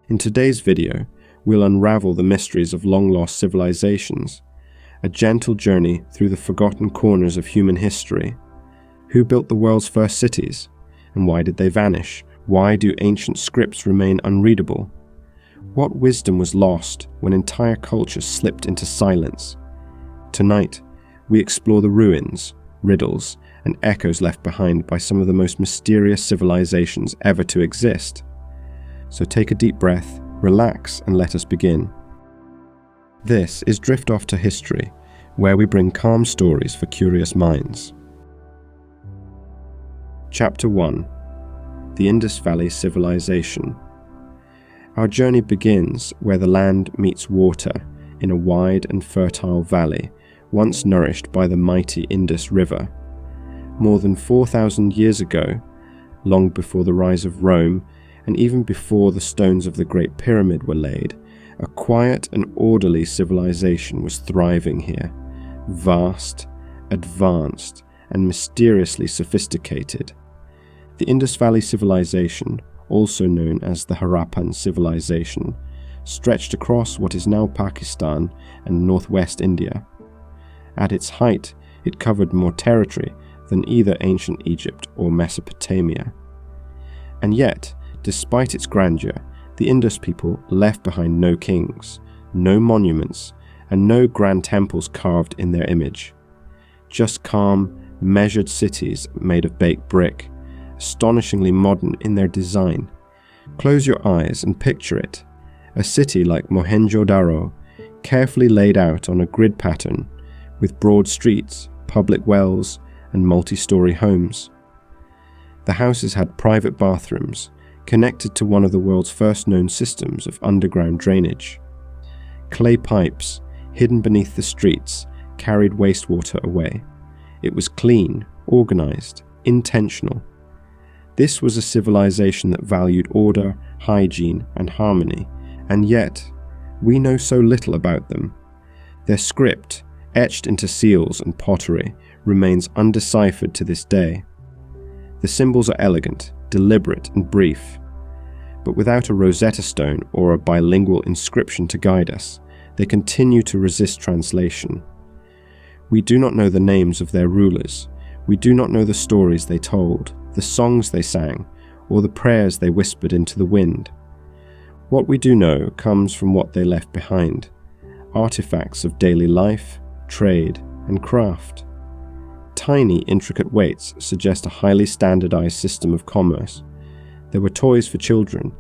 In today's video, we'll unravel the mysteries of long-lost civilizations, a gentle journey through the forgotten corners of human history. Who built the world's first cities? And why did they vanish? Why do ancient scripts remain unreadable? What wisdom was lost when entire cultures slipped into silence? Tonight, we explore the ruins, riddles, and echoes left behind by some of the most mysterious civilizations ever to exist. So take a deep breath, relax, and let us begin. This is Drift Off to History, where we bring calm stories for curious minds. Chapter 1: The Indus Valley Civilization. Our journey begins where the land meets water in a wide and fertile valley, once nourished by the mighty Indus River. More than 4,000 years ago, long before the rise of Rome, and even before the stones of the Great Pyramid were laid, a quiet and orderly civilization was thriving here, vast, advanced, and mysteriously sophisticated. The Indus Valley Civilization, also known as the Harappan Civilization, stretched across what is now Pakistan and northwest India. At its height, it covered more territory than either ancient Egypt or Mesopotamia. And yet, despite its grandeur, the Indus people left behind no kings, no monuments, and no grand temples carved in their image. Just calm, measured cities made of baked brick, astonishingly modern in their design. Close your eyes and picture it. A city like Mohenjo-daro, carefully laid out on a grid pattern, with broad streets, public wells, and multi-story homes. The houses had private bathrooms, connected to one of the world's first known systems of underground drainage. Clay pipes, hidden beneath the streets, carried wastewater away. It was clean, organized, intentional. This was a civilization that valued order, hygiene, and harmony, and yet, we know so little about them. Their script, etched into seals and pottery, remains undeciphered to this day. The symbols are elegant, deliberate, and brief, but without a Rosetta Stone or a bilingual inscription to guide us, they continue to resist translation. We do not know the names of their rulers. We do not know the stories they told, the songs they sang, or the prayers they whispered into the wind. What we do know comes from what they left behind: artifacts of daily life, trade, and craft. Tiny, intricate weights suggest a highly standardized system of commerce. There were toys for children,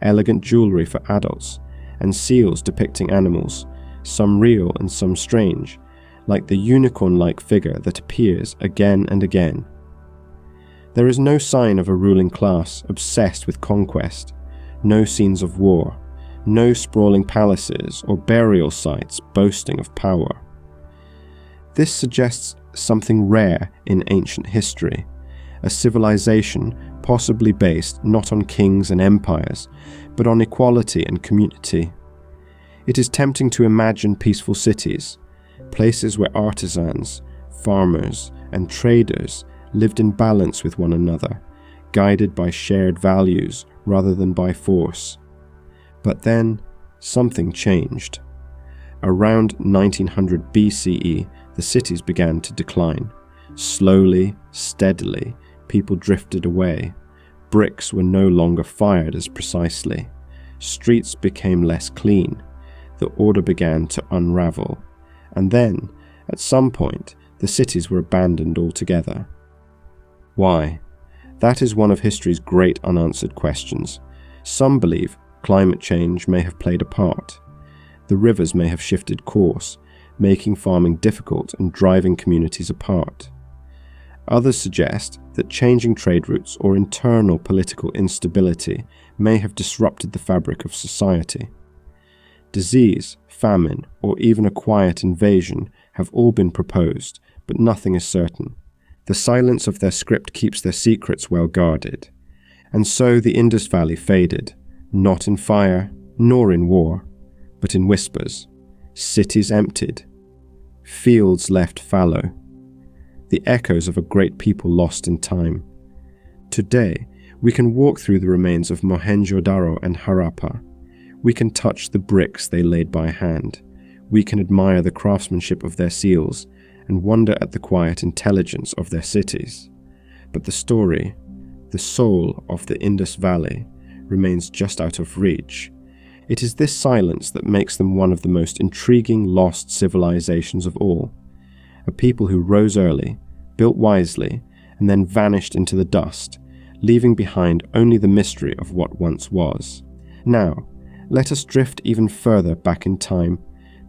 elegant jewelry for adults, and seals depicting animals, some real and some strange, like the unicorn-like figure that appears again and again. There is no sign of a ruling class obsessed with conquest, no scenes of war, no sprawling palaces or burial sites boasting of power. This suggests something rare in ancient history, a civilization possibly based not on kings and empires, but on equality and community. It is tempting to imagine peaceful cities, places where artisans, farmers, and traders lived in balance with one another, guided by shared values rather than by force. But then, something changed. Around 1900 BCE, the cities began to decline. Slowly, steadily, people drifted away. Bricks were no longer fired as precisely. Streets became less clean. The order began to unravel. And then, at some point, the cities were abandoned altogether. Why? That is one of history's great unanswered questions. Some believe climate change may have played a part. The rivers may have shifted course, making farming difficult and driving communities apart. Others suggest that changing trade routes or internal political instability may have disrupted the fabric of society. Disease, famine, or even a quiet invasion have all been proposed, but nothing is certain. The silence of their script keeps their secrets well guarded. And so the Indus Valley faded, not in fire, nor in war, but in whispers. Cities emptied, fields left fallow, the echoes of a great people lost in time. Today, we can walk through the remains of Mohenjo-daro and Harappa, We can touch the bricks they laid by hand. We can admire the craftsmanship of their seals and wonder at the quiet intelligence of their cities. But the story, the soul of the Indus Valley, remains just out of reach. It is this silence that makes them one of the most intriguing lost civilizations of all. A people who rose early, built wisely, and then vanished into the dust, leaving behind only the mystery of what once was. Now, let us drift even further back in time,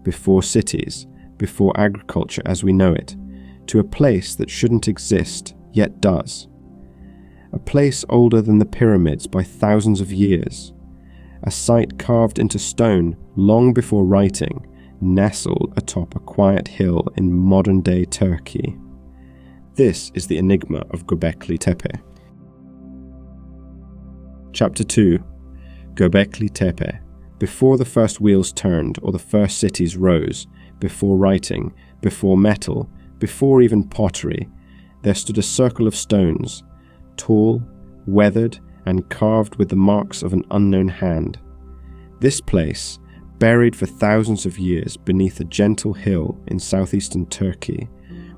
before cities, before agriculture as we know it, to a place that shouldn't exist, yet does. A place older than the pyramids by thousands of years. A site carved into stone long before writing, nestled atop a quiet hill in modern-day Turkey. This is the enigma of Göbekli Tepe. Chapter 2. Göbekli Tepe. Before the first wheels turned or the first cities rose, before writing, before metal, before even pottery, there stood a circle of stones, tall, weathered, and carved with the marks of an unknown hand. This place, buried for thousands of years beneath a gentle hill in southeastern Turkey,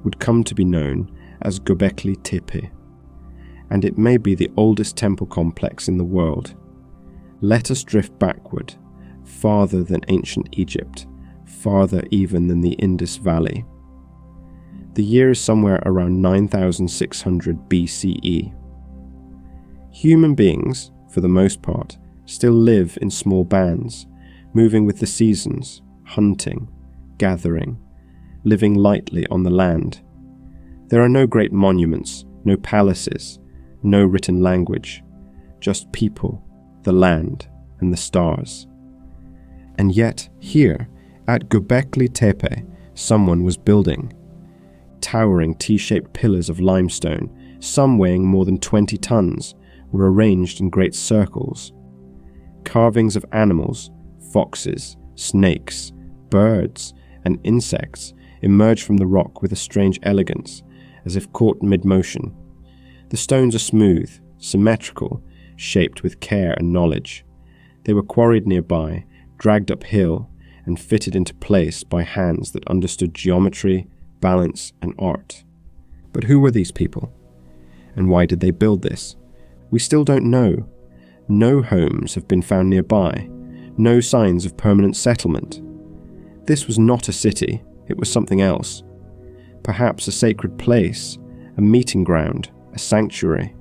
would come to be known as Göbekli Tepe, and it may be the oldest temple complex in the world. Let us drift backward, farther than ancient Egypt, farther even than the Indus Valley. The year is somewhere around 9600 BCE. Human beings, for the most part, still live in small bands, moving with the seasons, hunting, gathering, living lightly on the land. There are no great monuments, no palaces, no written language, just people, the land, and the stars. And yet, here, at Göbekli Tepe, someone was building. Towering T-shaped pillars of limestone, some weighing more than 20 tons, were arranged in great circles. Carvings of animals, foxes, snakes, birds, and insects emerge from the rock with a strange elegance, as if caught mid-motion. The stones are smooth, symmetrical, shaped with care and knowledge. They were quarried nearby, dragged uphill, and fitted into place by hands that understood geometry, balance, and art. But who were these people? And why did they build this? We still don't know. No homes have been found nearby, no signs of permanent settlement. This was not a city, it was something else. Perhaps a sacred place, a meeting ground, a sanctuary.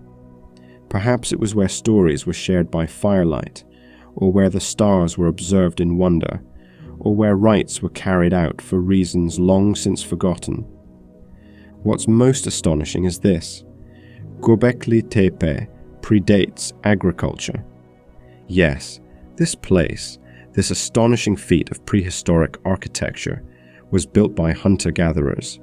Perhaps it was where stories were shared by firelight, or where the stars were observed in wonder, or where rites were carried out for reasons long since forgotten. What's most astonishing is this: Göbekli Tepe predates agriculture. Yes, this place, this astonishing feat of prehistoric architecture, was built by hunter-gatherers.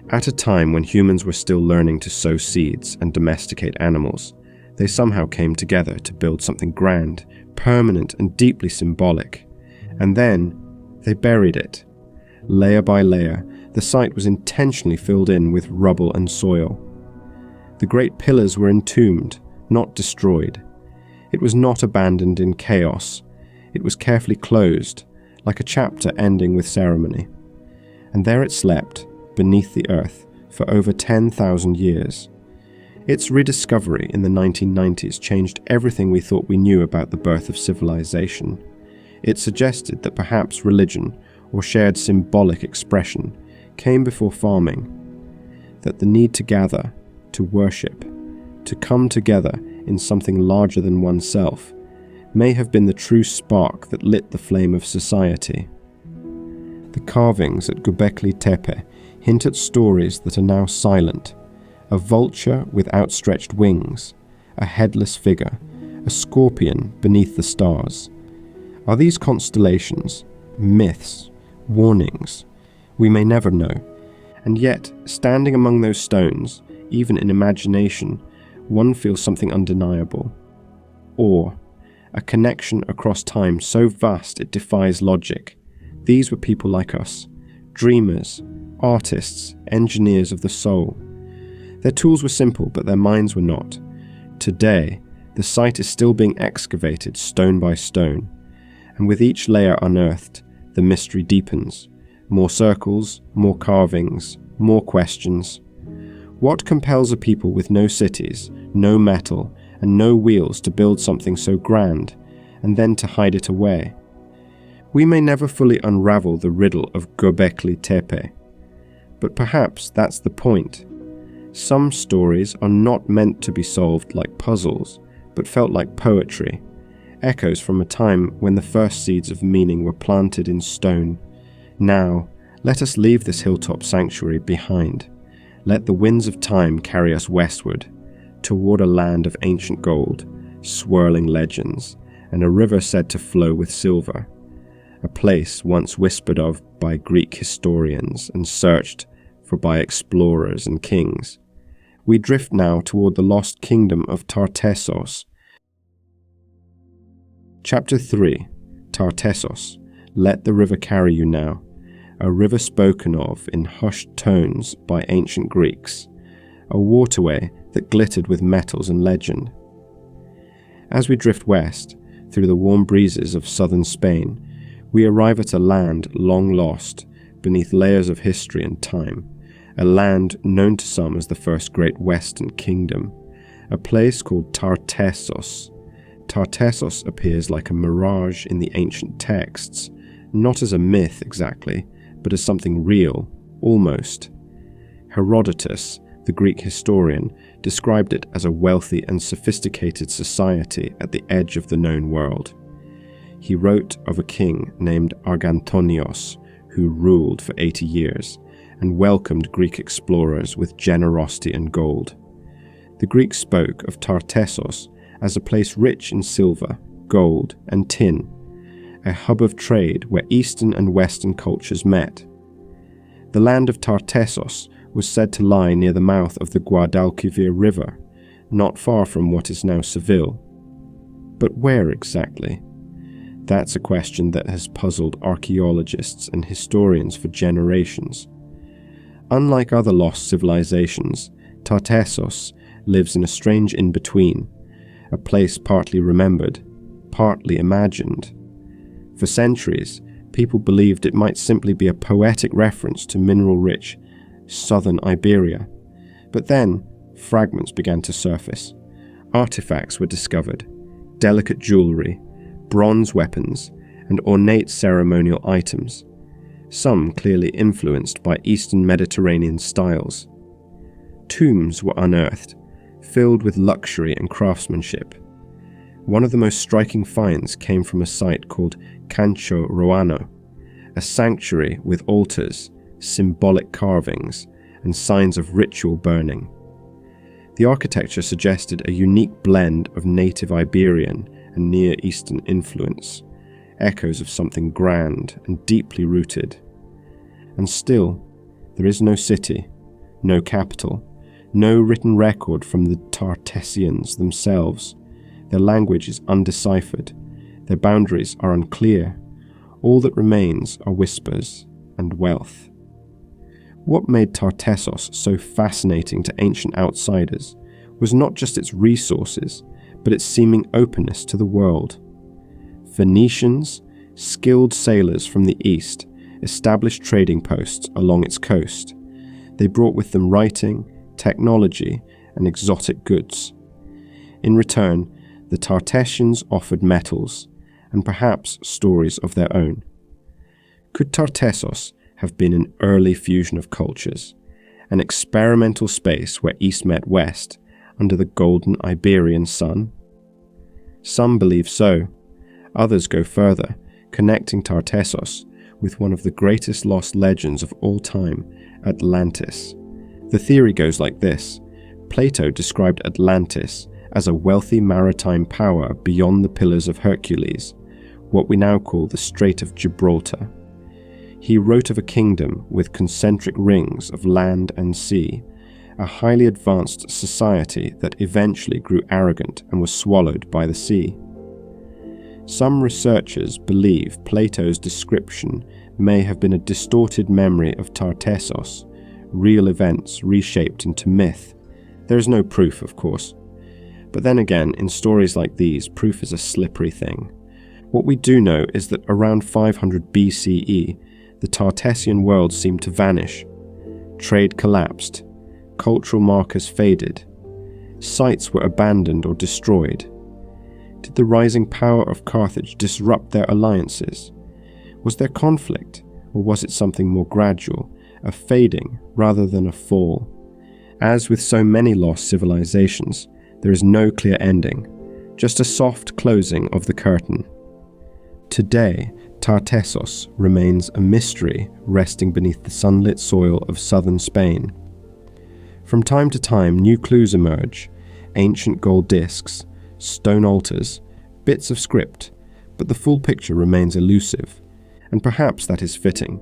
At a time when humans were still learning to sow seeds and domesticate animals, they somehow came together to build something grand, permanent, and deeply symbolic. And then, they buried it. Layer by layer, the site was intentionally filled in with rubble and soil. The great pillars were entombed, not destroyed. It was not abandoned in chaos. It was carefully closed, like a chapter ending with ceremony. And there it slept, beneath the earth, for over 10,000 years. Its rediscovery in the 1990s changed everything we thought we knew about the birth of civilization. It suggested that perhaps religion, or shared symbolic expression, came before farming, that the need to gather, to worship, to come together in something larger than oneself, may have been the true spark that lit the flame of society. The carvings at Göbekli Tepe hint at stories that are now silent: a vulture with outstretched wings, a headless figure, a scorpion beneath the stars. Are these constellations, myths, warnings? We may never know. And yet, standing among those stones, even in imagination, one feels something undeniable. Awe, a connection across time so vast it defies logic. These were people like us, dreamers, artists, engineers of the soul. Their tools were simple, but their minds were not. Today, the site is still being excavated stone by stone, and with each layer unearthed, the mystery deepens. More circles, more carvings, more questions. What compels a people with no cities, no metal, and no wheels to build something so grand, and then to hide it away? We may never fully unravel the riddle of Göbekli Tepe, but perhaps that's the point. Some stories are not meant to be solved like puzzles, but felt like poetry, echoes from a time when the first seeds of meaning were planted in stone. Now, let us leave this hilltop sanctuary behind. Let the winds of time carry us westward, toward a land of ancient gold, swirling legends, and a river said to flow with silver. A place once whispered of by Greek historians and searched for by explorers and kings. We drift now toward the lost kingdom of Tartessos. Chapter 3. Tartessos. Let the river carry you now. A river spoken of in hushed tones by ancient Greeks. A waterway that glittered with metals and legend. As we drift west, through the warm breezes of southern Spain, we arrive at a land long lost beneath layers of history and time. A land known to some as the first great Western kingdom. A place called Tartessos. Tartessos appears like a mirage in the ancient texts, not as a myth exactly, but as something real, almost. Herodotus, the Greek historian, described it as a wealthy and sophisticated society at the edge of the known world. He wrote of a king named Argantonios, who ruled for 80 years, and welcomed Greek explorers with generosity and gold. The Greeks spoke of Tartessos as a place rich in silver, gold, and tin, a hub of trade where Eastern and Western cultures met. The land of Tartessos was said to lie near the mouth of the Guadalquivir River, not far from what is now Seville. But where exactly? That's a question that has puzzled archaeologists and historians for generations. Unlike other lost civilizations, Tartessos lives in a strange in-between, a place partly remembered, partly imagined. For centuries, people believed it might simply be a poetic reference to mineral-rich southern Iberia. But then, fragments began to surface. Artifacts were discovered, delicate jewelry, bronze weapons, and ornate ceremonial items, some clearly influenced by Eastern Mediterranean styles. Tombs were unearthed, filled with luxury and craftsmanship. One of the most striking finds came from a site called Cancho Roano, a sanctuary with altars, symbolic carvings, and signs of ritual burning. The architecture suggested a unique blend of native Iberian and Near Eastern influence, echoes of something grand and deeply rooted. And still, there is no city, no capital, no written record from the Tartessians themselves. Their language is undeciphered, their boundaries are unclear. All that remains are whispers and wealth. What made Tartessos so fascinating to ancient outsiders was not just its resources, but its seeming openness to the world. Phoenicians, skilled sailors from the east, established trading posts along its coast. They brought with them writing, technology, and exotic goods. In return, the Tartessians offered metals, and perhaps stories of their own. Could Tartessos have been an early fusion of cultures, an experimental space where East met West under the golden Iberian sun? Some believe so. Others go further, connecting Tartessos with one of the greatest lost legends of all time, Atlantis. The theory goes like this. Plato described Atlantis as a wealthy maritime power beyond the Pillars of Hercules, what we now call the Strait of Gibraltar. He wrote of a kingdom with concentric rings of land and sea, a highly advanced society that eventually grew arrogant and was swallowed by the sea. Some researchers believe Plato's description may have been a distorted memory of Tartessos, real events reshaped into myth. There is no proof, of course. But then again, in stories like these, proof is a slippery thing. What we do know is that around 500 BCE, the Tartessian world seemed to vanish. Trade collapsed, cultural markers faded, sites were abandoned or destroyed. Did the rising power of Carthage disrupt their alliances? Was there conflict, or was it something more gradual, a fading rather than a fall? As with so many lost civilizations, there is no clear ending, just a soft closing of the curtain. Today, Tartessos remains a mystery resting beneath the sunlit soil of southern Spain. From time to time, new clues emerge: ancient gold discs, stone altars, bits of script, but the full picture remains elusive, and perhaps that is fitting.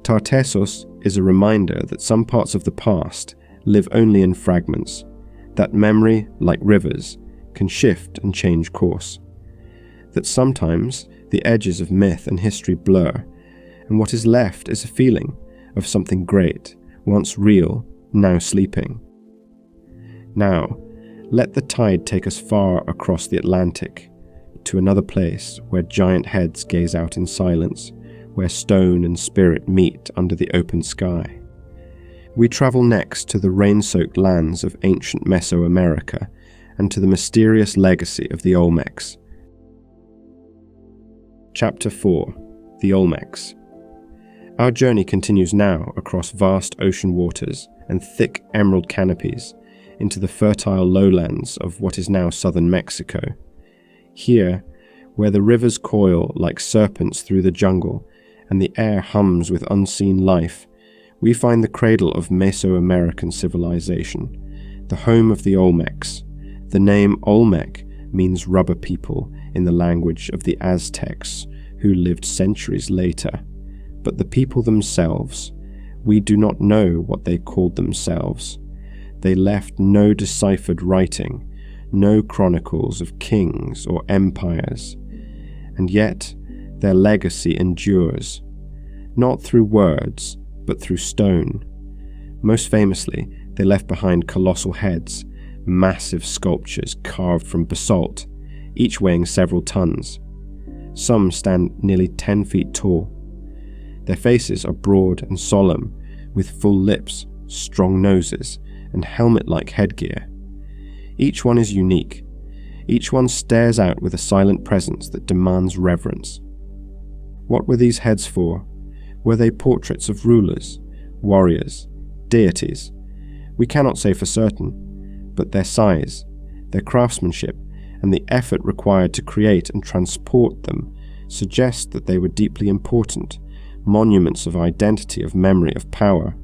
Tartessos is a reminder that some parts of the past live only in fragments, that memory, like rivers, can shift and change course, that sometimes the edges of myth and history blur, and what is left is a feeling of something great, once real, now sleeping. Now, let the tide take us far across the Atlantic, to another place where giant heads gaze out in silence, where stone and spirit meet under the open sky. We travel next to the rain-soaked lands of ancient Mesoamerica and to the mysterious legacy of the Olmecs. Chapter 4: The Olmecs. Our journey continues now across vast ocean waters and thick emerald canopies into the fertile lowlands of what is now southern Mexico. Here, where the rivers coil like serpents through the jungle and the air hums with unseen life, we find the cradle of Mesoamerican civilization, the home of the Olmecs. The name Olmec means rubber people in the language of the Aztecs, who lived centuries later. But the people themselves, we do not know what they called themselves. They left no deciphered writing, no chronicles of kings or empires, and yet their legacy endures, not through words, but through stone. Most famously, they left behind colossal heads, massive sculptures carved from basalt, each weighing several tons. Some stand nearly 10 feet tall. Their faces are broad and solemn, with full lips, strong noses, and helmet-like headgear. Each one is unique. Each one stares out with a silent presence that demands reverence. What were these heads for? Were they portraits of rulers, warriors, deities? We cannot say for certain, but their size, their craftsmanship, and the effort required to create and transport them suggest that they were deeply important, monuments of identity, of memory, of power.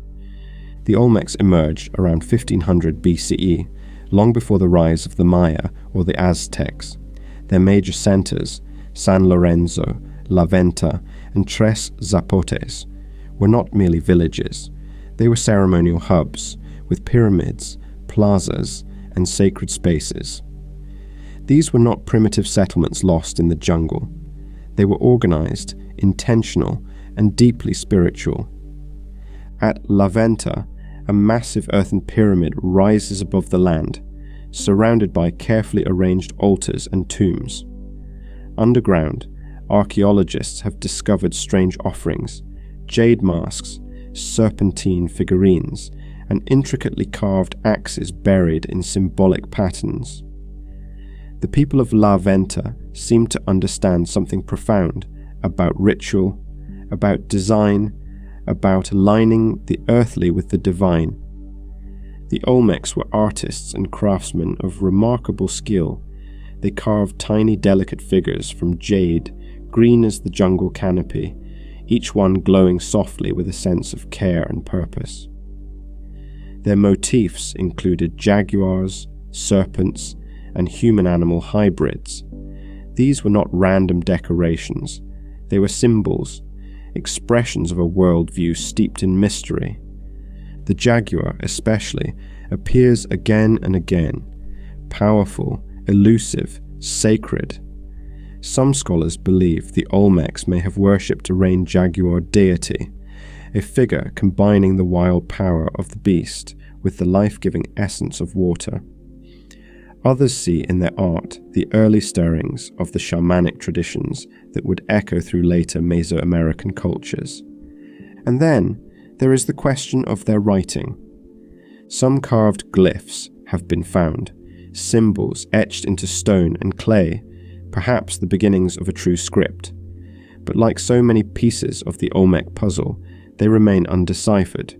The Olmecs emerged around 1500 BCE, long before the rise of the Maya or the Aztecs. Their major centers, San Lorenzo, La Venta, and Tres Zapotes, were not merely villages. They were ceremonial hubs, with pyramids, plazas, and sacred spaces. These were not primitive settlements lost in the jungle. They were organized, intentional, and deeply spiritual. At La Venta, a massive earthen pyramid rises above the land, surrounded by carefully arranged altars and tombs. Underground, archaeologists have discovered strange offerings, jade masks, serpentine figurines, and intricately carved axes buried in symbolic patterns. The people of La Venta seem to understand something profound about ritual, about design, about aligning the earthly with the divine. The Olmecs were artists and craftsmen of remarkable skill. They carved tiny, delicate figures from jade, green as the jungle canopy, each one glowing softly with a sense of care and purpose. Their motifs included jaguars, serpents, and human-animal hybrids. These were not random decorations. They were symbols, expressions of a worldview steeped in mystery. The jaguar, especially, appears again and again, powerful, elusive, sacred. Some scholars believe the Olmecs may have worshipped a rain jaguar deity, a figure combining the wild power of the beast with the life-giving essence of water. Others see in their art the early stirrings of the shamanic traditions that would echo through later Mesoamerican cultures. And then there is the question of their writing. Some carved glyphs have been found, symbols etched into stone and clay, perhaps the beginnings of a true script. But like so many pieces of the Olmec puzzle, they remain undeciphered.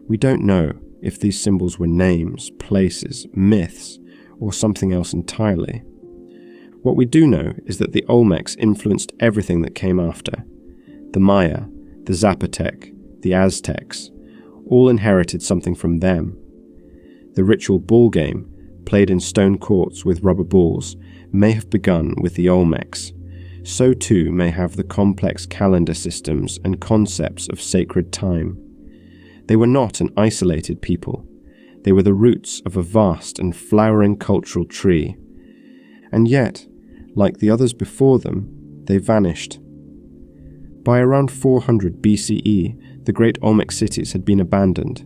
We don't know if these symbols were names, places, myths, or something else entirely. What we do know is that the Olmecs influenced everything that came after. The Maya, the Zapotec, the Aztecs, all inherited something from them. The ritual ball game, played in stone courts with rubber balls, may have begun with the Olmecs. So too may have the complex calendar systems and concepts of sacred time. They were not an isolated people. They were the roots of a vast and flowering cultural tree. And yet, like the others before them, they vanished. By around 400 BCE, the great Olmec cities had been abandoned.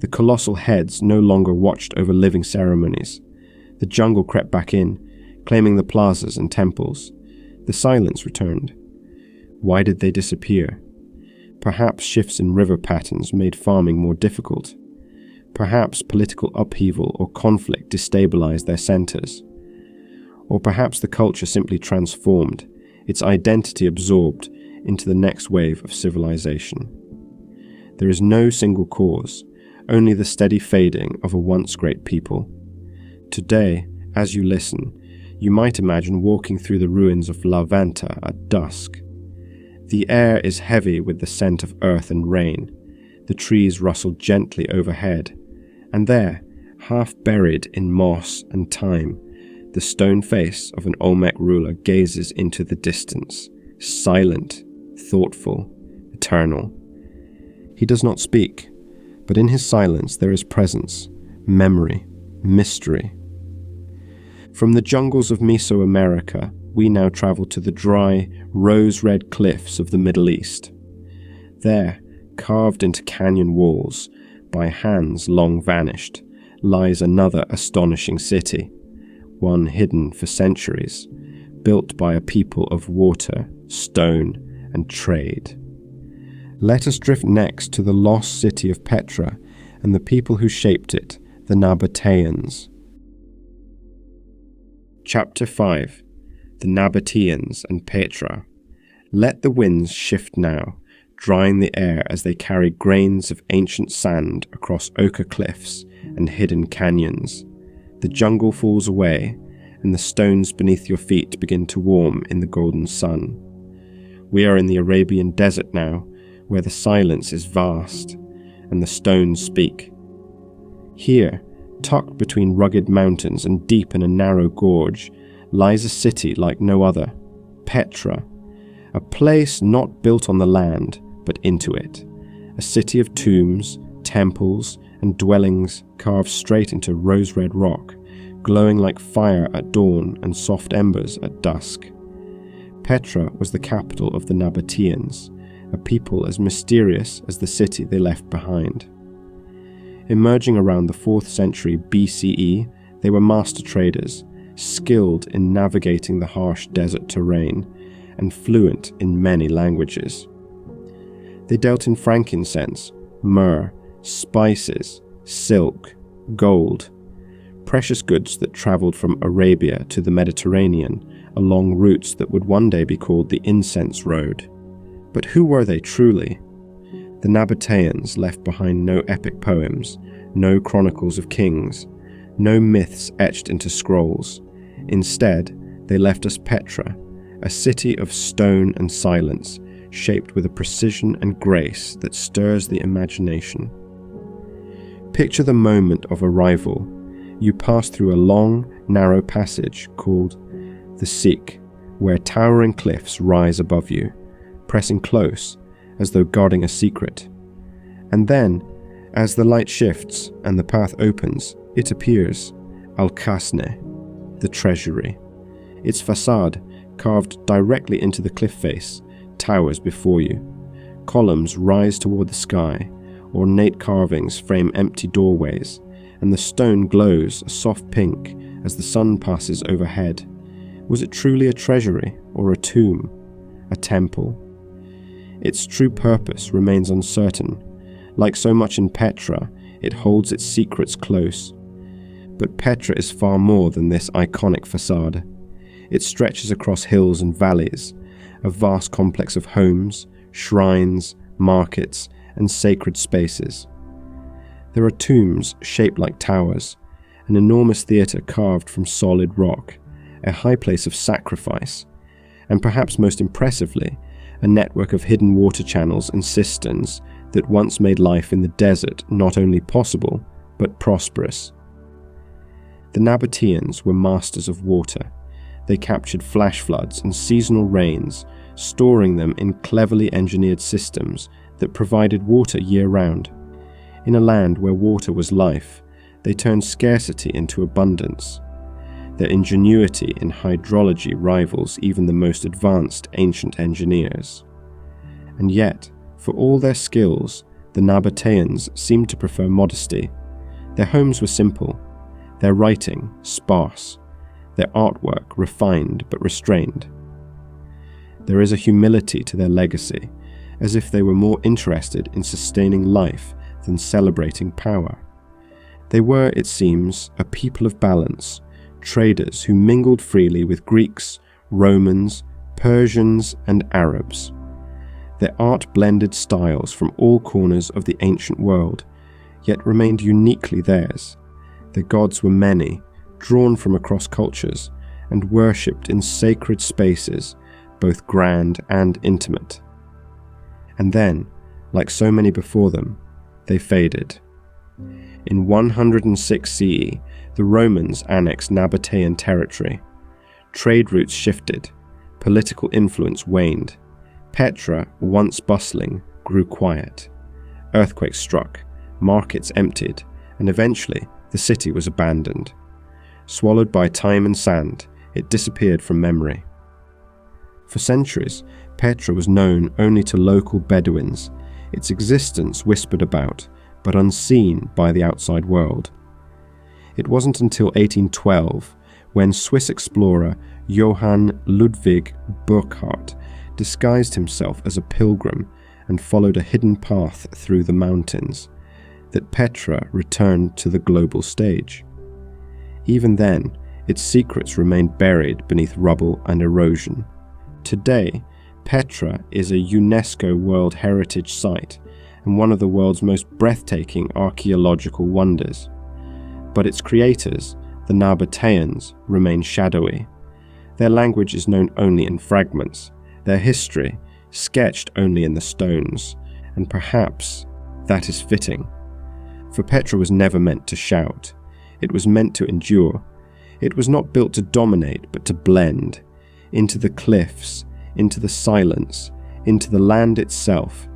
The colossal heads no longer watched over living ceremonies. The jungle crept back in, claiming the plazas and temples. The silence returned. Why did they disappear? Perhaps shifts in river patterns made farming more difficult. Perhaps political upheaval or conflict destabilized their centers. Or perhaps the culture simply transformed, its identity absorbed into the next wave of civilization. There is no single cause, only the steady fading of a once great people. Today, as you listen, you might imagine walking through the ruins of La Venta at dusk. The air is heavy with the scent of earth and rain. The trees rustle gently overhead. And there, half buried in moss and thyme, the stone face of an Olmec ruler gazes into the distance, silent, thoughtful, eternal. He does not speak, but in his silence there is presence, memory, mystery. From the jungles of Mesoamerica, we now travel to the dry, rose-red cliffs of the Middle East. There, carved into canyon walls, by hands long vanished, lies another astonishing city, one hidden for centuries, built by a people of water, stone, and trade. Let us drift next to the lost city of Petra and the people who shaped it, the Nabataeans. Chapter 5. The Nabataeans and Petra. Let the winds shift now, drying the air as they carry grains of ancient sand across ochre cliffs and hidden canyons. The jungle falls away, and the stones beneath your feet begin to warm in the golden sun. We are in the Arabian desert now, where the silence is vast, and the stones speak. Here, tucked between rugged mountains and deep in a narrow gorge, lies a city like no other, Petra, a place not built on the land, but into it, a city of tombs, temples, and dwellings carved straight into rose-red rock, glowing like fire at dawn and soft embers at dusk. Petra was the capital of the Nabataeans, a people as mysterious as the city they left behind. Emerging around the 4th century BCE, they were master traders, skilled in navigating the harsh desert terrain, and fluent in many languages. They dealt in frankincense, myrrh, spices, silk, gold, precious goods that travelled from Arabia to the Mediterranean along routes that would one day be called the Incense Road. But who were they truly? The Nabataeans left behind no epic poems, no chronicles of kings, no myths etched into scrolls. Instead, they left us Petra, a city of stone and silence, shaped with a precision and grace that stirs the imagination. Picture the moment of arrival. You pass through a long, narrow passage called the Sikh, where towering cliffs rise above you, pressing close as though guarding a secret. And then, as the light shifts and the path opens, it appears, Al-Kasne, the treasury. Its facade, carved directly into the cliff face, towers before you. Columns rise toward the sky, ornate carvings frame empty doorways, and the stone glows a soft pink as the sun passes overhead. Was it truly a treasury or a tomb? A temple? Its true purpose remains uncertain. Like so much in Petra, it holds its secrets close. But Petra is far more than this iconic facade. It stretches across hills and valleys, a vast complex of homes, shrines, markets, and sacred spaces. There are tombs shaped like towers, an enormous theatre carved from solid rock, a high place of sacrifice, and perhaps most impressively, a network of hidden water channels and cisterns that once made life in the desert not only possible, but prosperous. The Nabataeans were masters of water. They captured flash floods and seasonal rains, storing them in cleverly engineered systems that provided water year-round. In a land where water was life, they turned scarcity into abundance. Their ingenuity in hydrology rivals even the most advanced ancient engineers. And yet, for all their skills, the Nabataeans seemed to prefer modesty. Their homes were simple, their writing sparse, their artwork refined but restrained. There is a humility to their legacy, as if they were more interested in sustaining life than celebrating power. They were, it seems, a people of balance, traders who mingled freely with Greeks, Romans, Persians, and Arabs. Their art blended styles from all corners of the ancient world, yet remained uniquely theirs. Their gods were many, drawn from across cultures, and worshipped in sacred spaces, both grand and intimate. And then, like so many before them, they faded. In 106 CE, the Romans annexed Nabataean territory. Trade routes shifted, political influence waned. Petra, once bustling, grew quiet. Earthquakes struck, markets emptied, and eventually the city was abandoned. Swallowed by time and sand, it disappeared from memory. For centuries, Petra was known only to local Bedouins, its existence whispered about, but unseen by the outside world. It wasn't until 1812, when Swiss explorer Johann Ludwig Burckhardt disguised himself as a pilgrim and followed a hidden path through the mountains, that Petra returned to the global stage. Even then, its secrets remained buried beneath rubble and erosion. Today, Petra is a UNESCO World Heritage Site and one of the world's most breathtaking archaeological wonders. But its creators, the Nabataeans, remain shadowy. Their language is known only in fragments, their history sketched only in the stones, and perhaps that is fitting. For Petra was never meant to shout. It was meant to endure. It was not built to dominate, but to blend into the cliffs, into the silence, into the land itself.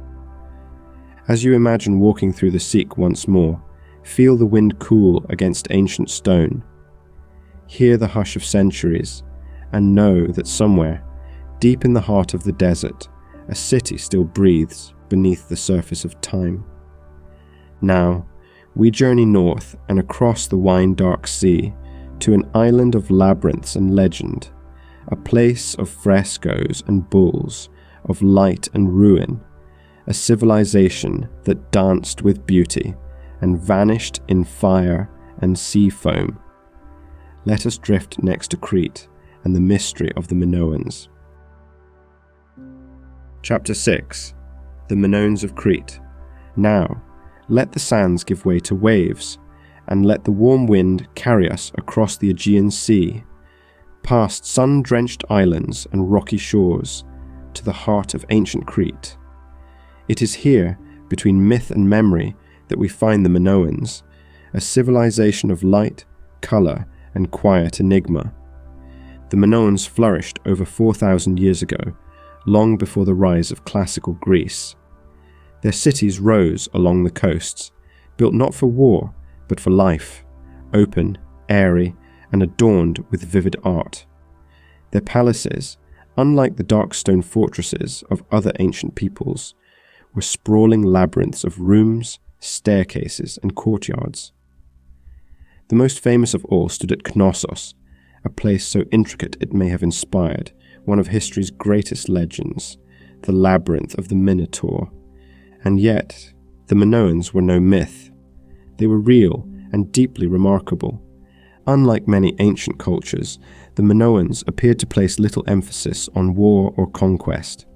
As you imagine walking through the Sikh once more, feel the wind cool against ancient stone. Hear the hush of centuries, and know that somewhere, deep in the heart of the desert, a city still breathes beneath the surface of time. Now, we journey north and across the wine-dark sea to an island of labyrinths and legend, a place of frescoes and bulls, of light and ruin, a civilization that danced with beauty and vanished in fire and sea foam. Let us drift next to Crete and the mystery of the Minoans. Chapter 6. The Minoans of Crete. Now, let the sands give way to waves, and let the warm wind carry us across the Aegean Sea, past sun-drenched islands and rocky shores, to the heart of ancient Crete. It is here, between myth and memory, that we find the Minoans, a civilization of light, colour, and quiet enigma. The Minoans flourished over 4,000 years ago, long before the rise of classical Greece. Their cities rose along the coasts, built not for war, but for life, open, airy, and adorned with vivid art. Their palaces, unlike the dark stone fortresses of other ancient peoples, were sprawling labyrinths of rooms, staircases, and courtyards. The most famous of all stood at Knossos, a place so intricate it may have inspired one of history's greatest legends, the labyrinth of the Minotaur. And yet, the Minoans were no myth. They were real and deeply remarkable. Unlike many ancient cultures, the Minoans appeared to place little emphasis on war or conquest.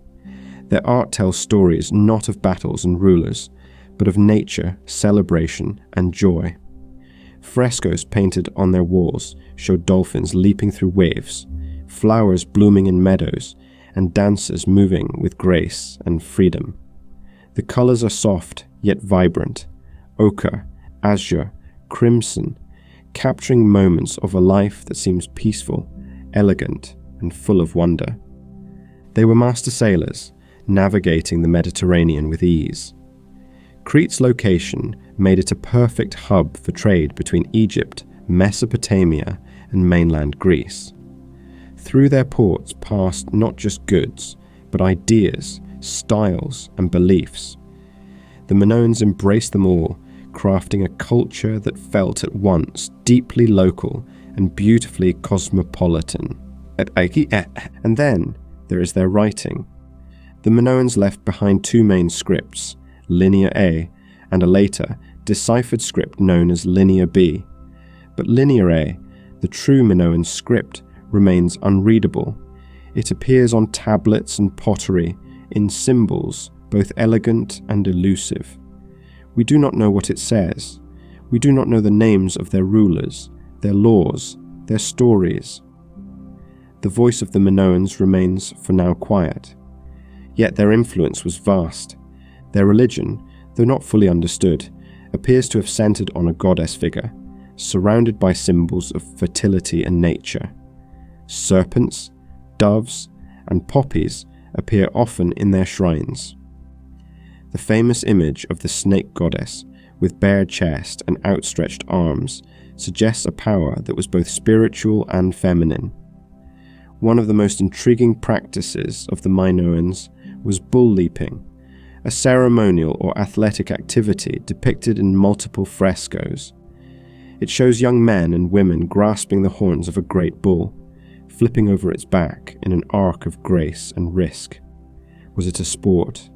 Their art tells stories not of battles and rulers, but of nature, celebration, and joy. Frescoes painted on their walls show dolphins leaping through waves, flowers blooming in meadows, and dancers moving with grace and freedom. The colors are soft yet vibrant, ochre, azure, crimson, capturing moments of a life that seems peaceful, elegant, and full of wonder. They were master sailors, navigating the Mediterranean with ease. Crete's location made it a perfect hub for trade between Egypt, Mesopotamia, and mainland Greece. Through their ports passed not just goods, but ideas, styles, and beliefs. The Minoans embraced them all, crafting a culture that felt at once deeply local and beautifully cosmopolitan. And then there is their writing. The Minoans left behind two main scripts, Linear A and a later, deciphered script known as Linear B. But Linear A, the true Minoan script, remains unreadable. It appears on tablets and pottery, in symbols, both elegant and elusive. We do not know what it says. We do not know the names of their rulers, their laws, their stories. The voice of the Minoans remains for now quiet. Yet their influence was vast. Their religion, though not fully understood, appears to have centered on a goddess figure, surrounded by symbols of fertility and nature. Serpents, doves, and poppies appear often in their shrines. The famous image of the snake goddess, with bare chest and outstretched arms, suggests a power that was both spiritual and feminine. One of the most intriguing practices of the Minoans was bull leaping, a ceremonial or athletic activity depicted in multiple frescoes. It shows young men and women grasping the horns of a great bull, flipping over its back in an arc of grace and risk. Was it a sport,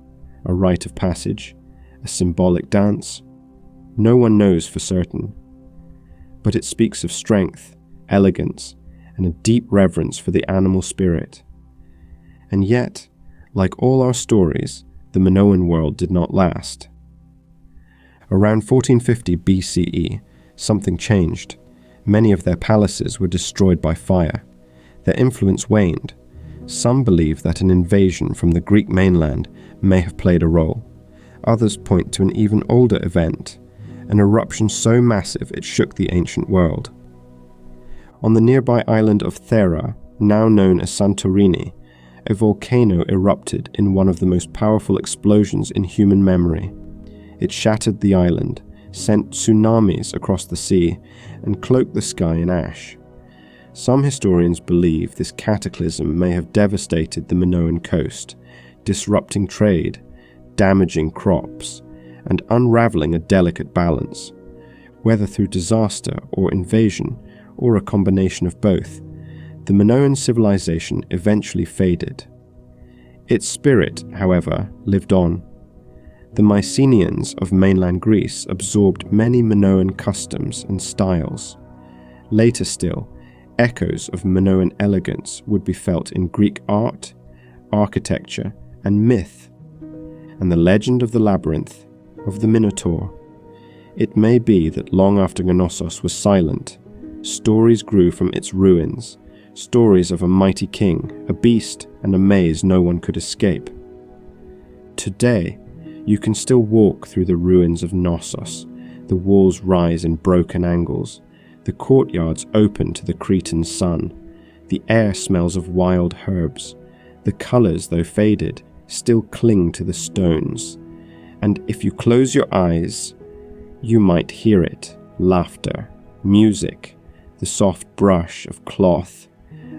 a rite of passage, a symbolic dance? No one knows for certain. But it speaks of strength, elegance, and a deep reverence for the animal spirit. And yet, like all our stories, the Minoan world did not last. Around 1450 BCE, something changed. Many of their palaces were destroyed by fire. Their influence waned. Some believe that an invasion from the Greek mainland may have played a role. Others point to an even older event, an eruption so massive it shook the ancient world. On the nearby island of Thera, now known as Santorini, a volcano erupted in one of the most powerful explosions in human memory. It shattered the island, sent tsunamis across the sea, and cloaked the sky in ash. Some historians believe this cataclysm may have devastated the Minoan coast, disrupting trade, damaging crops, and unraveling a delicate balance. Whether through disaster or invasion, or a combination of both, the Minoan civilization eventually faded. Its spirit, however, lived on. The Mycenaeans of mainland Greece absorbed many Minoan customs and styles. Later still, echoes of Minoan elegance would be felt in Greek art, architecture, and myth. And the legend of the labyrinth, of the Minotaur. It may be that long after Knossos was silent, stories grew from its ruins, stories of a mighty king, a beast, and a maze no one could escape. Today, you can still walk through the ruins of Knossos. The walls rise in broken angles. The courtyards open to the Cretan sun. The air smells of wild herbs. The colours, though faded, still cling to the stones. And if you close your eyes, you might hear it. Laughter, music, the soft brush of cloth.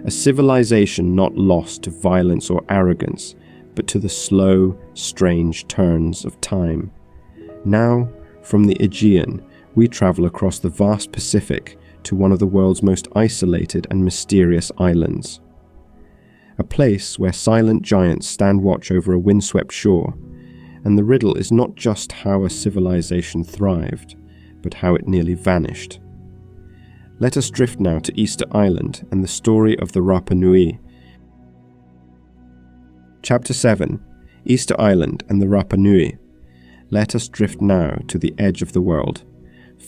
A civilization not lost to violence or arrogance, but to the slow, strange turns of time. Now, from the Aegean, we travel across the vast Pacific to one of the world's most isolated and mysterious islands. A place where silent giants stand watch over a windswept shore, and the riddle is not just how a civilization thrived, but how it nearly vanished. Let us drift now to Easter Island and the story of the Rapa Nui. Chapter 7. Easter Island and the Rapa Nui. Let us drift now to the edge of the world,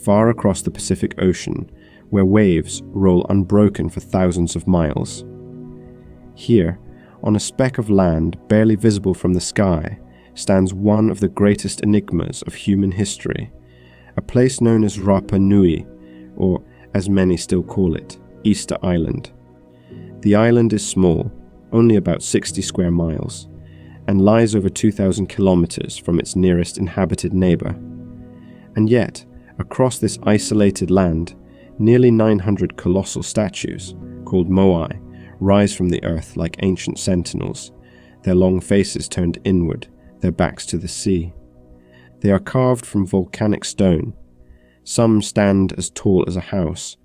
far across the Pacific Ocean, where waves roll unbroken for thousands of miles. Here, on a speck of land barely visible from the sky, stands one of the greatest enigmas of human history, a place known as Rapa Nui, or as many still call it, Easter Island. The island is small, only about 60 square miles, and lies over 2,000 kilometers from its nearest inhabited neighbor. And yet, across this isolated land, nearly 900 colossal statues, called moai, rise from the earth like ancient sentinels, their long faces turned inward, their backs to the sea. They are carved from volcanic stone. Some stand as tall as a house.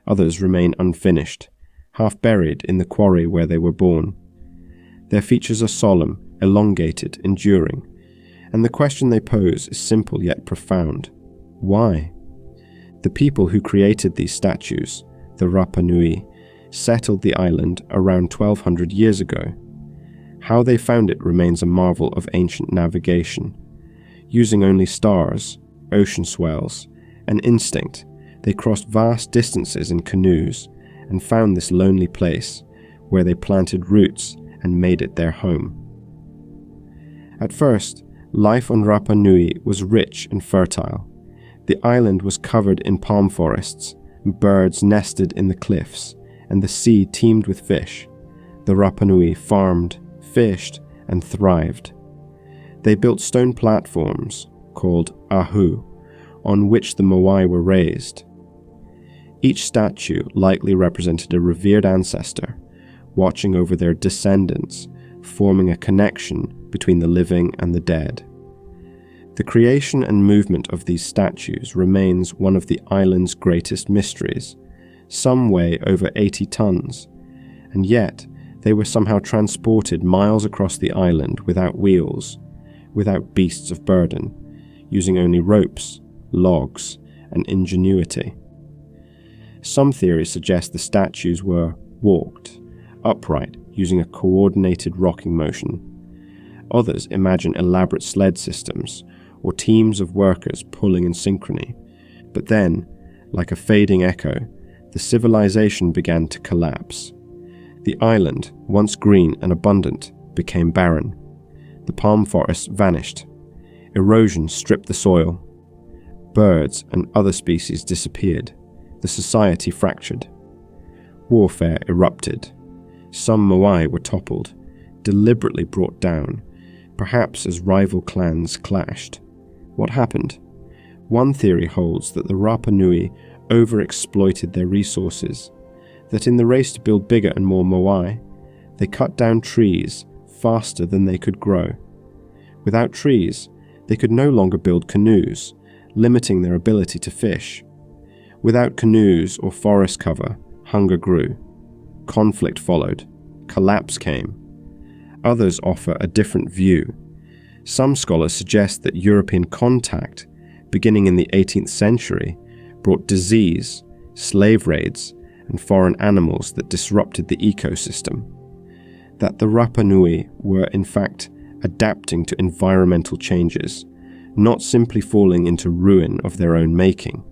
Others remain unfinished, half buried in the quarry where they were born. Their features are solemn, elongated, enduring, and the question they pose is simple yet profound. Why? The people who created these statues, the Rapa Nui, settled the island around 1200 years ago. How they found it remains a marvel of ancient navigation. Using only stars, ocean swells, and instinct, they crossed vast distances in canoes and found this lonely place, where they planted roots and made it their home. At first, life on Rapa Nui was rich and fertile. The island was covered in palm forests, birds nested in the cliffs, and the sea teemed with fish. The Rapa Nui farmed, fished, and thrived. They built stone platforms, called ahu, on which the moai were raised. Each statue likely represented a revered ancestor, watching over their descendants, forming a connection between the living and the dead. The creation and movement of these statues remains one of the island's greatest mysteries. Some weigh over 80 tons, and yet they were somehow transported miles across the island without wheels, without beasts of burden, using only ropes, logs, and ingenuity. Some theories suggest the statues were walked, upright, using a coordinated rocking motion. Others imagine elaborate sled systems, or teams of workers pulling in synchrony. But then, like a fading echo, the civilization began to collapse. The island, once green and abundant, became barren. The palm forests vanished. Erosion stripped the soil. Birds and other species disappeared. The society fractured. Warfare erupted. Some moai were toppled, deliberately brought down, perhaps as rival clans clashed. What happened? One theory holds that the Rapa Nui overexploited their resources, that in the race to build bigger and more moai, they cut down trees faster than they could grow. Without trees, they could no longer build canoes, limiting their ability to fish. Without canoes or forest cover, hunger grew. Conflict followed. Collapse came. Others offer a different view. Some scholars suggest that European contact, beginning in the 18th century, brought disease, slave raids, and foreign animals that disrupted the ecosystem. That the Rapa Nui were in fact adapting to environmental changes, not simply falling into ruin of their own making.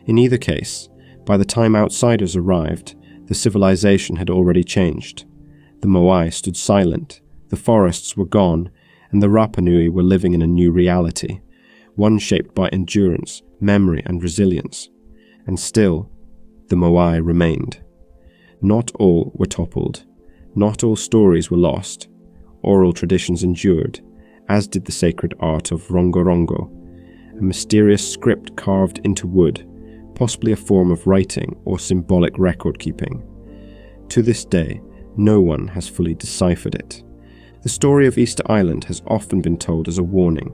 In either case, by the time outsiders arrived, the civilization had already changed. The moai stood silent, the forests were gone, and the Rapa Nui were living in a new reality, one shaped by endurance, memory, and resilience. And still, the moai remained. Not all were toppled. Not all stories were lost. Oral traditions endured, as did the sacred art of rongorongo, a mysterious script carved into wood, possibly a form of writing or symbolic record-keeping. To this day, no one has fully deciphered it. The story of Easter Island has often been told as a warning,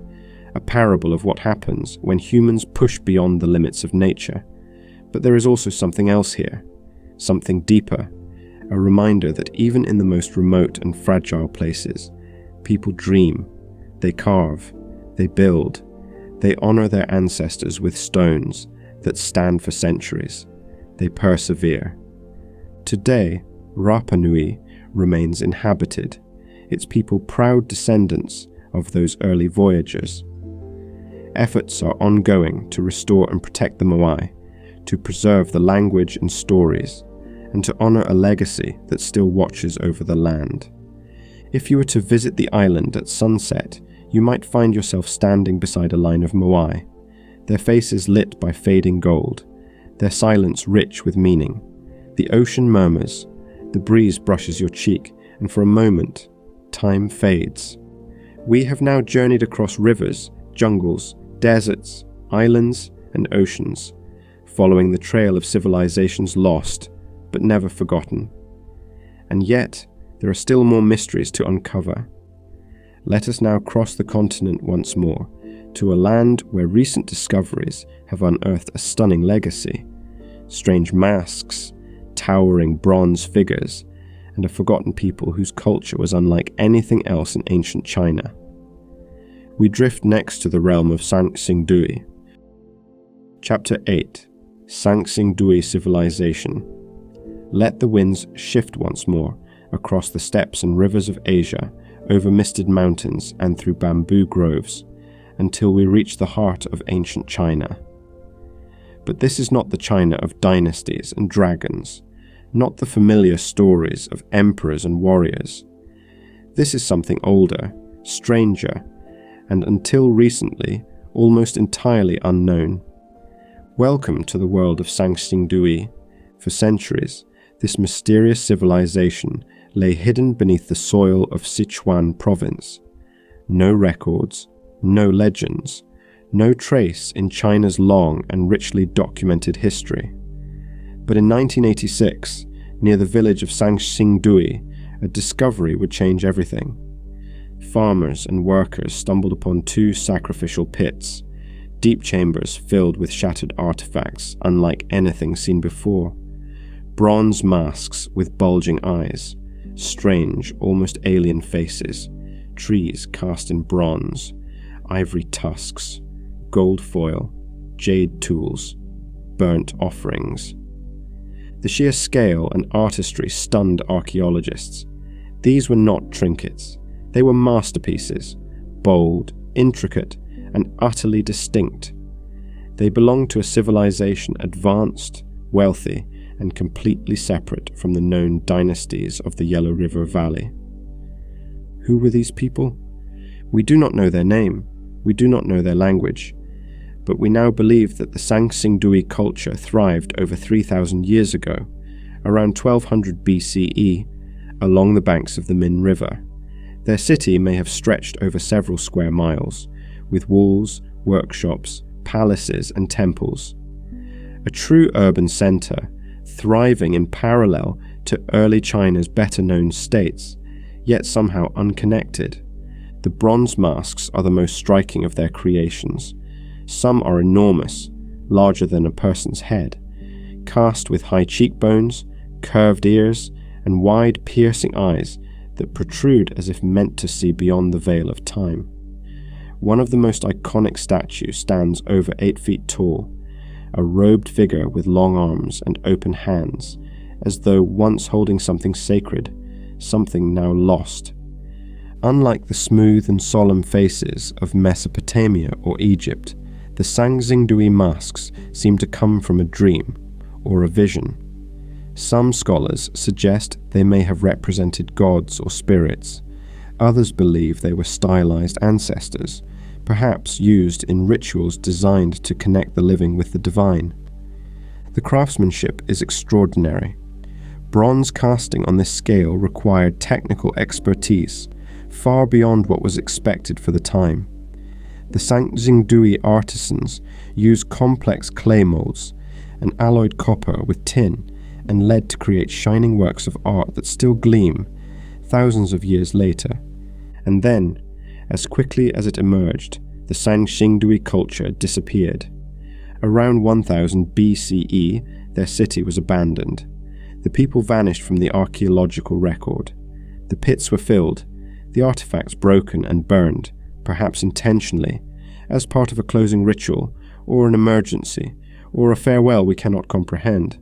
a parable of what happens when humans push beyond the limits of nature. But there is also something else here, something deeper, a reminder that even in the most remote and fragile places, people dream, they carve, they build, they honor their ancestors with stones that stand for centuries, they persevere. Today, Rapa Nui remains inhabited, its people proud descendants of those early voyagers. Efforts are ongoing to restore and protect the Moai, to preserve the language and stories, and to honor a legacy that still watches over the land. If you were to visit the island at sunset, you might find yourself standing beside a line of Moai, their faces lit by fading gold, their silence rich with meaning. The ocean murmurs, the breeze brushes your cheek, and for a moment, time fades. We have now journeyed across rivers, jungles, deserts, islands, and oceans, following the trail of civilizations lost, but never forgotten. And yet, there are still more mysteries to uncover. Let us now cross the continent once more, to a land where recent discoveries have unearthed a stunning legacy. Strange masks, towering bronze figures, and a forgotten people whose culture was unlike anything else in ancient China. We drift next to the realm of Sanxingdui. Chapter 8. Sanxingdui Civilization. Let the winds shift once more across the steppes and rivers of Asia, over misted mountains and through bamboo groves, until we reach the heart of ancient China. But this is not the China of dynasties and dragons, not the familiar stories of emperors and warriors. This is something older, stranger, and until recently, almost entirely unknown. Welcome to the world of Sanxingdui. For centuries, this mysterious civilization lay hidden beneath the soil of Sichuan province. No records, no legends, no trace in China's long and richly documented history. But in 1986, near the village of Sanxingdui, a discovery would change everything. Farmers and workers stumbled upon two sacrificial pits, deep chambers filled with shattered artifacts unlike anything seen before. Bronze masks with bulging eyes, strange, almost alien faces, trees cast in bronze, ivory tusks, gold foil, jade tools, burnt offerings. The sheer scale and artistry stunned archaeologists. These were not trinkets. They were masterpieces, bold, intricate, and utterly distinct. They belonged to a civilization advanced, wealthy, and completely separate from the known dynasties of the Yellow River Valley. Who were these people? We do not know their name, we do not know their language, but we now believe that the Sanxingdui culture thrived over 3,000 years ago, around 1200 BCE, along the banks of the Min River. Their city may have stretched over several square miles, with walls, workshops, palaces, and temples. A true urban center, thriving in parallel to early China's better-known states, yet somehow unconnected. The bronze masks are the most striking of their creations. Some are enormous, larger than a person's head, cast with high cheekbones, curved ears, and wide, piercing eyes that protrude as if meant to see beyond the veil of time. One of the most iconic statues stands over 8 feet tall, a robed figure with long arms and open hands, as though once holding something sacred, something now lost. Unlike the smooth and solemn faces of Mesopotamia or Egypt, the Sanxingdui masks seem to come from a dream or a vision. Some scholars suggest they may have represented gods or spirits. Others believe they were stylized ancestors, perhaps used in rituals designed to connect the living with the divine. The craftsmanship is extraordinary. Bronze casting on this scale required technical expertise, far beyond what was expected for the time. The Sanxingdui artisans used complex clay molds and alloyed copper with tin and lead to create shining works of art that still gleam thousands of years later. And then, as quickly as it emerged, the Sanxingdui culture disappeared. Around 1000 BCE, their city was abandoned. The people vanished from the archaeological record. The pits were filled, the artifacts broken and burned, perhaps intentionally, as part of a closing ritual, or an emergency, or a farewell we cannot comprehend.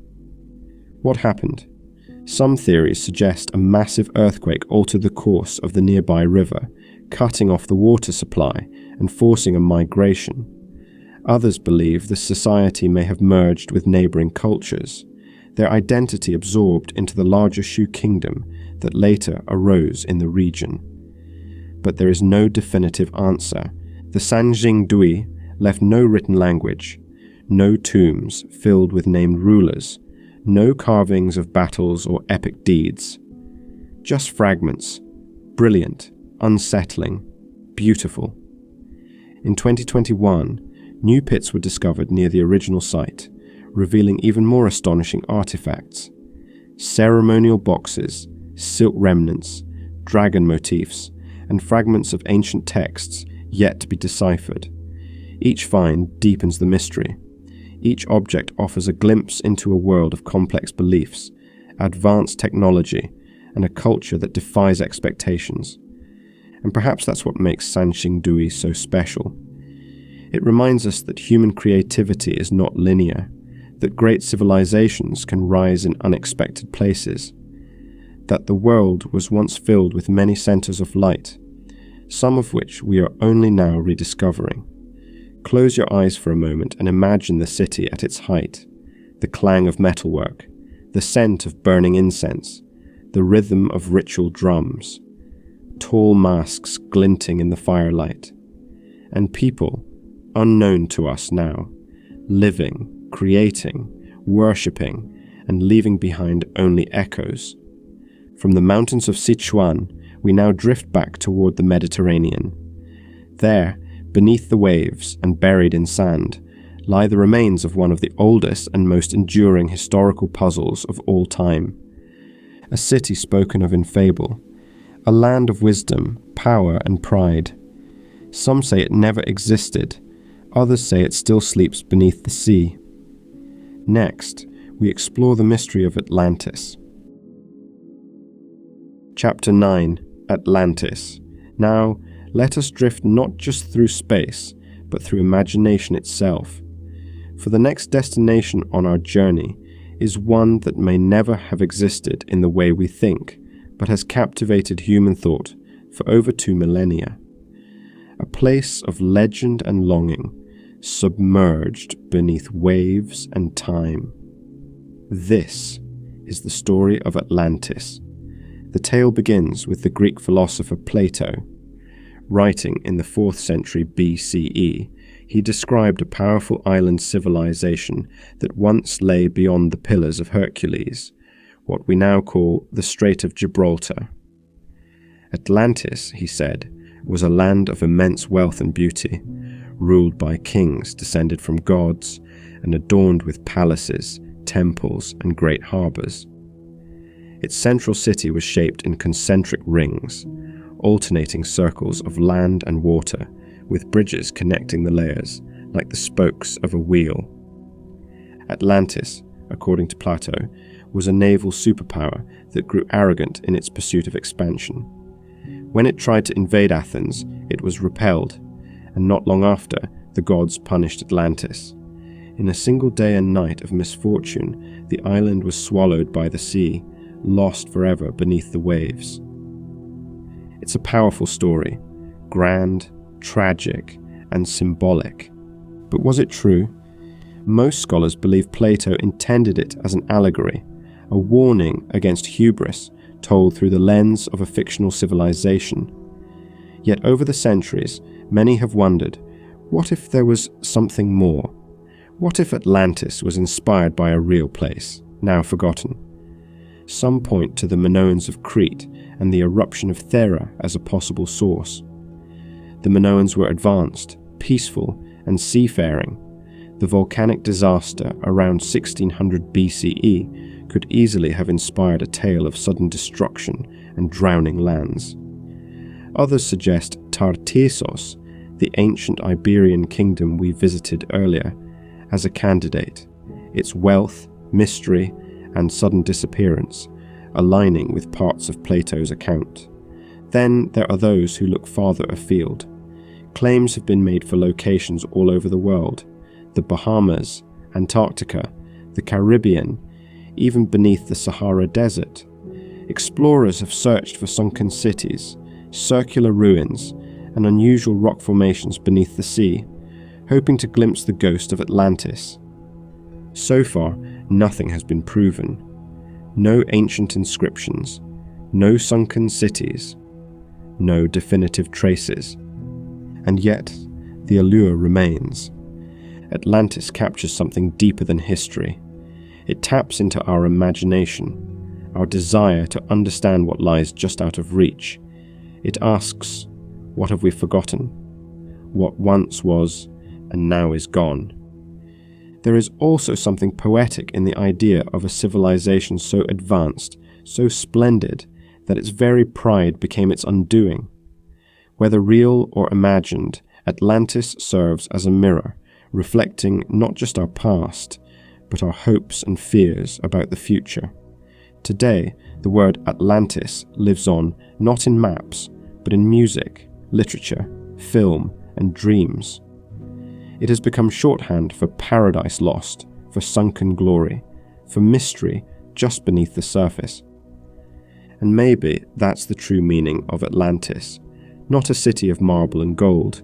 What happened? Some theories suggest a massive earthquake altered the course of the nearby river, cutting off the water supply and forcing a migration. Others believe the society may have merged with neighboring cultures, their identity absorbed into the larger Shu kingdom that later arose in the region. But there is no definitive answer. The Sanxingdui left no written language, no tombs filled with named rulers, no carvings of battles or epic deeds. Just fragments, brilliant, unsettling, beautiful. In 2021, new pits were discovered near the original site, revealing even more astonishing artifacts. Ceremonial boxes, silk remnants, dragon motifs, and fragments of ancient texts yet to be deciphered. Each find deepens the mystery. Each object offers a glimpse into a world of complex beliefs, advanced technology, and a culture that defies expectations. And perhaps that's what makes Sanxingdui so special. It reminds us that human creativity is not linear, that great civilizations can rise in unexpected places, that the world was once filled with many centers of light, some of which we are only now rediscovering. Close your eyes for a moment and imagine the city at its height, the clang of metalwork, the scent of burning incense, the rhythm of ritual drums, tall masks glinting in the firelight, and people, unknown to us now, living, creating, worshipping, and leaving behind only echoes. From the mountains of Sichuan, we now drift back toward the Mediterranean. There, beneath the waves and buried in sand, lie the remains of one of the oldest and most enduring historical puzzles of all time. A city spoken of in fable, a land of wisdom, power, and pride. Some say it never existed, others say it still sleeps beneath the sea. Next, we explore the mystery of Atlantis. Chapter 9, Atlantis. Now, let us drift not just through space, but through imagination itself. For the next destination on our journey is one that may never have existed in the way we think, but has captivated human thought for over 2 millennia. A place of legend and longing, submerged beneath waves and time. This is the story of Atlantis. The tale begins with the Greek philosopher Plato. Writing in the 4th century BCE, he described a powerful island civilization that once lay beyond the Pillars of Hercules, what we now call the Strait of Gibraltar. Atlantis, he said, was a land of immense wealth and beauty, ruled by kings descended from gods and adorned with palaces, temples, and great harbours. Its central city was shaped in concentric rings, alternating circles of land and water, with bridges connecting the layers, like the spokes of a wheel. Atlantis, according to Plato, was a naval superpower that grew arrogant in its pursuit of expansion. When it tried to invade Athens, it was repelled, and not long after, the gods punished Atlantis. In a single day and night of misfortune, the island was swallowed by the sea, lost forever beneath the waves. It's a powerful story, grand, tragic, and symbolic. But was it true? Most scholars believe Plato intended it as an allegory, a warning against hubris told through the lens of a fictional civilization. Yet over the centuries, many have wondered, what if there was something more? What if Atlantis was inspired by a real place, now forgotten? Some point to the Minoans of Crete and the eruption of Thera as a possible source. The Minoans were advanced, peaceful, and seafaring. The volcanic disaster around 1600 BCE could easily have inspired a tale of sudden destruction and drowning lands. Others suggest Tartessos, the ancient Iberian kingdom we visited earlier, as a candidate, its wealth, mystery, and sudden disappearance aligning with parts of Plato's account. Then there are those who look farther afield. Claims have been made for locations all over the world: the Bahamas, Antarctica, the Caribbean, even beneath the Sahara Desert. Explorers have searched for sunken cities, circular ruins, and unusual rock formations beneath the sea, hoping to glimpse the ghost of Atlantis. So far, nothing has been proven. No ancient inscriptions, no sunken cities, no definitive traces. And yet, the allure remains. Atlantis captures something deeper than history. It taps into our imagination, our desire to understand what lies just out of reach. It asks, what have we forgotten? What once was and now is gone? There is also something poetic in the idea of a civilization so advanced, so splendid, that its very pride became its undoing. Whether real or imagined, Atlantis serves as a mirror, reflecting not just our past, but our hopes and fears about the future. Today, the word Atlantis lives on not in maps, but in music, literature, film, and dreams. It has become shorthand for paradise lost, for sunken glory, for mystery just beneath the surface. And maybe that's the true meaning of Atlantis, not a city of marble and gold,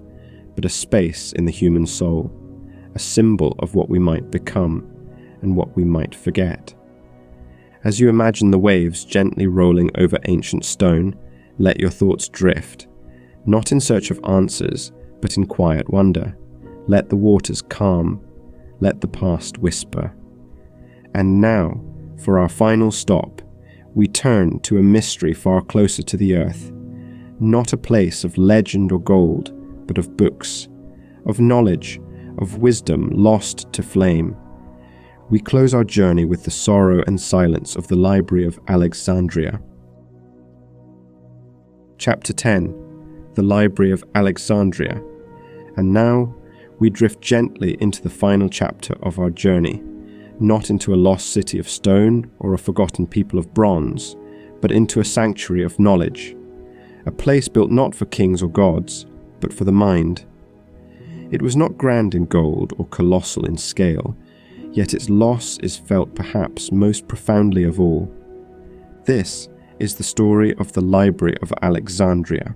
but a space in the human soul, a symbol of what we might become and what we might forget. As you imagine the waves gently rolling over ancient stone, let your thoughts drift, not in search of answers, but in quiet wonder. Let the waters calm, let the past whisper. And now, for our final stop, we turn to a mystery far closer to the earth, not a place of legend or gold, but of books, of knowledge, of wisdom lost to flame. We close our journey with the sorrow and silence of the Library of Alexandria. Chapter 10. The Library of Alexandria. And now, we drift gently into the final chapter of our journey, not into a lost city of stone or a forgotten people of bronze, but into a sanctuary of knowledge, a place built not for kings or gods, but for the mind. It was not grand in gold or colossal in scale, yet its loss is felt perhaps most profoundly of all. This is the story of the Library of Alexandria.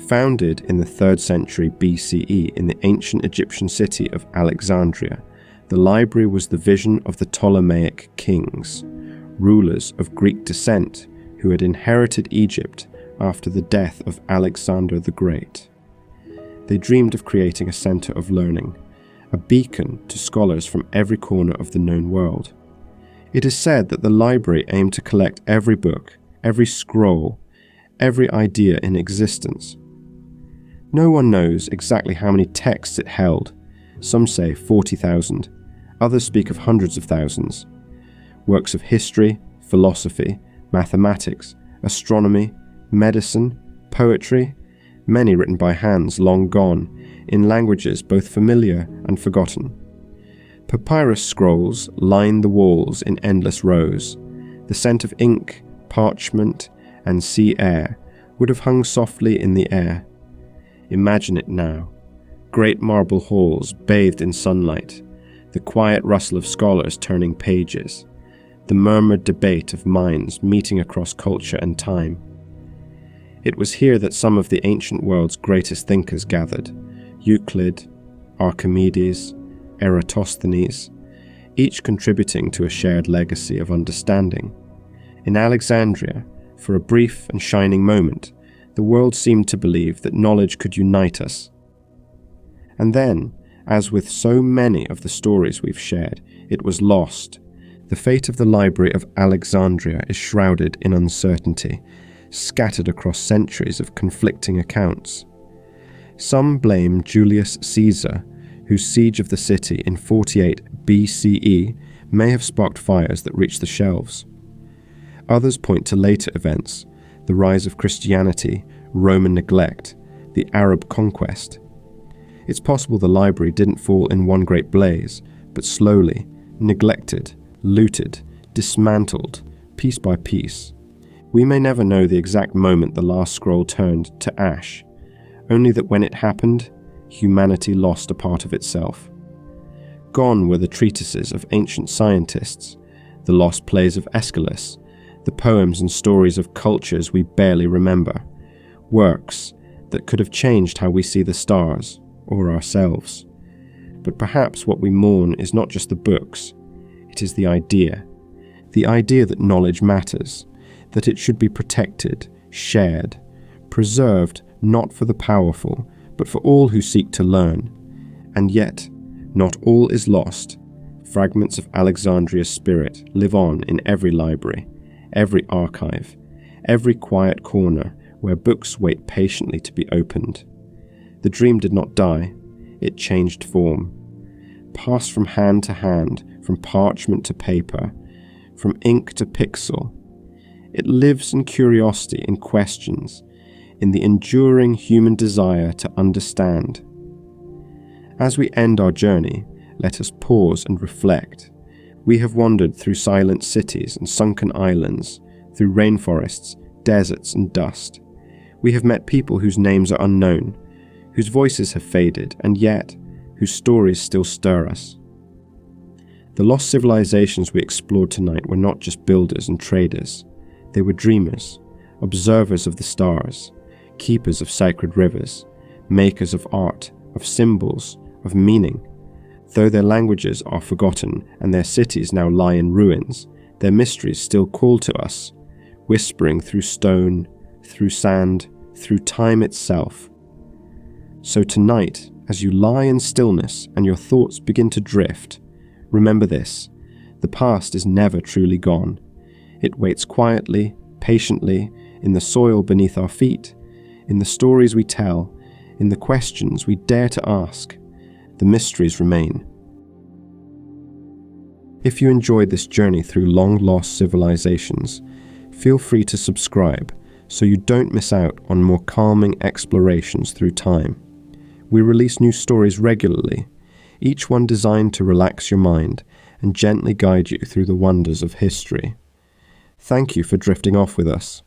Founded in the 3rd century BCE in the ancient Egyptian city of Alexandria, the library was the vision of the Ptolemaic kings, rulers of Greek descent who had inherited Egypt after the death of Alexander the Great. They dreamed of creating a center of learning, a beacon to scholars from every corner of the known world. It is said that the library aimed to collect every book, every scroll, every idea in existence. No one knows exactly how many texts it held. Some say 40,000, others speak of hundreds of thousands. Works of history, philosophy, mathematics, astronomy, medicine, poetry, many written by hands long gone, in languages both familiar and forgotten. Papyrus scrolls line the walls in endless rows. The scent of ink, parchment, and sea air would have hung softly in the air. Imagine it now. Great marble halls bathed in sunlight, the quiet rustle of scholars turning pages, the murmured debate of minds meeting across culture and time. It was here that some of the ancient world's greatest thinkers gathered: Euclid, Archimedes, Eratosthenes, each contributing to a shared legacy of understanding. In Alexandria, for a brief and shining moment, the world seemed to believe that knowledge could unite us. And then, as with so many of the stories we've shared, it was lost. The fate of the Library of Alexandria is shrouded in uncertainty, scattered across centuries of conflicting accounts. Some blame Julius Caesar, whose siege of the city in 48 BCE may have sparked fires that reached the shelves. Others point to later events: the rise of Christianity, Roman neglect, the Arab conquest, It's possible the library didn't fall in one great blaze, but slowly, neglected, looted, dismantled, piece by piece. We may never know the exact moment the last scroll turned to ash, only that when it happened, humanity lost a part of itself. Gone were the treatises of ancient scientists, the lost plays of Aeschylus, the poems and stories of cultures we barely remember, works that could have changed how we see the stars or ourselves. But perhaps what we mourn is not just the books, it is the idea that knowledge matters, that it should be protected, shared, preserved not for the powerful, but for all who seek to learn. And yet, not all is lost. Fragments of Alexandria's spirit live on in every library, every archive, every quiet corner where books wait patiently to be opened. The dream did not die, it changed form. Passed from hand to hand, from parchment to paper, from ink to pixel. It lives in curiosity, in questions, in the enduring human desire to understand. As we end our journey, let us pause and reflect. We have wandered through silent cities and sunken islands, through rainforests, deserts and dust. We have met people whose names are unknown, whose voices have faded, and yet whose stories still stir us. The lost civilizations we explored tonight were not just builders and traders. They were dreamers, observers of the stars, keepers of sacred rivers, makers of art, of symbols, of meaning. Though their languages are forgotten and their cities now lie in ruins, their mysteries still call to us, whispering through stone, through sand, through time itself. So tonight, as you lie in stillness and your thoughts begin to drift, remember this: the past is never truly gone. It waits quietly, patiently, in the soil beneath our feet, in the stories we tell, in the questions we dare to ask. The mysteries remain. If you enjoyed this journey through long-lost civilizations, feel free to subscribe so you don't miss out on more calming explorations through time. We release new stories regularly, each one designed to relax your mind and gently guide you through the wonders of history. Thank you for drifting off with us.